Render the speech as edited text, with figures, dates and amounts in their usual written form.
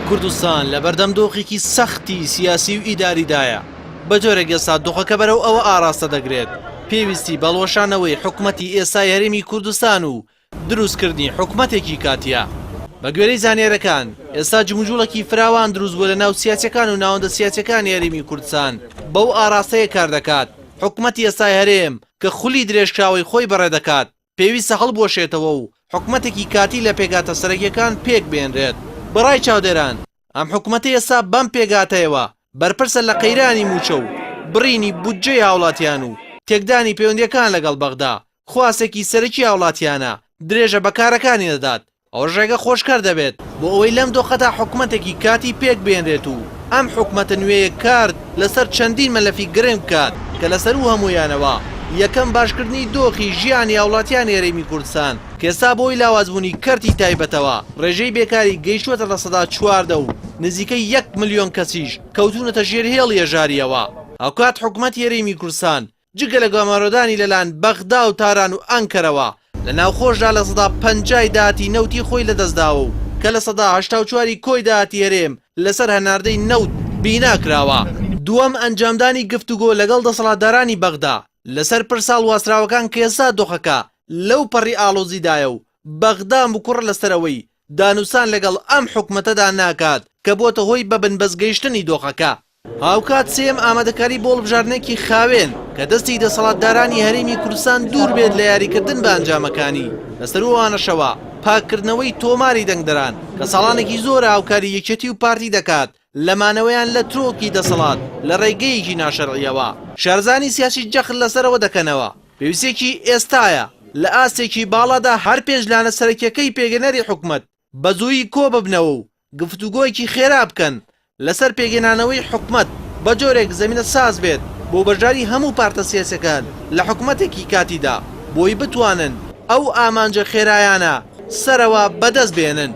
کوردستان لە بەردەم دۆخێکی سەختی سیاسی و ئیداریدایە بە جۆرێک ئێستا دۆخەکە بەرەو ئەوە ئاراستە دەگرێت پێویستی بەڵۆشانەوەی حکومەتی ئێستای هەرێمی کوردستان و دروستکردنی حکومەتێکی کاتیە. بە گوێرەی زانیاریەکان ئێستا جموجوڵێکی فراوان دروست بووە لە ناو سیاسەکان و ناوەندە سیاسەکانی هەرێمی کوردستان بەو ئاراستەیە کار دەکات. حکومەتی ئێستای هەرێم کە خولی درێژکراوەی خۆی بەڕێ دەکات پێویستە هەڵبۆشێتەوە و حکومەتێکی کاتی لە پێگاتە سەرەکیەکان پێک بێنرێت. بەڕای چاودێران ئەم حکومەتی ئێستا بەم پێگاتەیەوە بەرپرسە لە قەیرانی موچە و بڕینی بودجەی هاوڵاتیان و تێکدانی پەیوەندیەکان لەگەڵ بەغدا خواستێکی سەرەکی هاوڵاتیانە درێژە بەکارەکانی دەدات. ئەو ڕێگە خۆشکار دەبێت بۆ ئەوەی لەم دۆخەتا حکومەتێکی کاتی پێک بێنرێت و ئەم حکومەتە نوێیە کارد لەسەر چەندین مەلەفی گرنگ بکات کە لەسەر و هەمویانەوە یەکەم باشکردنی دۆخی ژیانی هاوڵاتیانی هەرێمی کوردستان کە ئێستا بۆی لاوازبوونی کەرتی تایبەتەوە ڕێژەی بێکاری گەیشتووەتە لە سەدا 14 و نزیکەی 1 ملیۆن کەسیش کەوتونەتە ژێر هێڵی هێژاریەوە. ئەوکات حکومەتی هەرێمی کوردستان جگە لە گۆمارۆدانی لەلایەن بەغدا و تاران و ئەنکەرەوە لە ناوخۆشدا لە سەدا 50 داهاتی نەوتی خۆی لەدەستداوە و کە لە سەدا 84 کۆی داهاتی هەرێم لەسەر هەناردەی نەوت بیناکراوە. دووەم ئەنجامدانی گفتوگۆ لەگەڵ دەسەڵاتدارانی بەغدا لەسەر پرساڵ واسراوەکان کە ئێستا دۆخەکە لەو پەڕی ئاڵۆزیدایە و بەغدا مکوڕ لەسەرەوەی دانووسان لەگەڵ ئەم حکومەتەدا ناکات کە بۆتە هۆی بەبن بەزگەیشتنی دۆخەکە. هاوکات سێم ئامادەکاری بۆ هەڵبژاردنێکی خاوێن کە دەستی دەسەڵاتدارانی هەرێمی کوردستان دوور بێت لە یاریکردن بە ئەنجامەکانی لەسەر وانەشەوە پاکردنەوەی تۆماری دەنگدەران کە ساڵانێکی زۆر هاوکاری یەکێتی و پارتی دەکات لەمانەوەیان لە ترۆکی دەسەڵات لە ڕێگەیەکی ناشەرعیەوە. شارزانی سیاسی جەخت لەسەرەوە دەکەنەوە. پێویستێکی ئێستایە لە ئاستێکی باڵادا هەر پێشلانە سەرەکیەکەی پێگەنەری حکومەت بە زوویی کۆ ببنەوە و گفتوگۆیەکی خێرا بکەن لەسەر پێگەنانەوەی حکومەت بە جۆرێک زەمینە ساز بێت بۆ بەشداری هەموو پارتە سیاسەکان لە حکومەتێکی کاتیدا بۆی بتوانن ئەو ئامانجە خێرایانە سەرەوە بەدەست بێنن.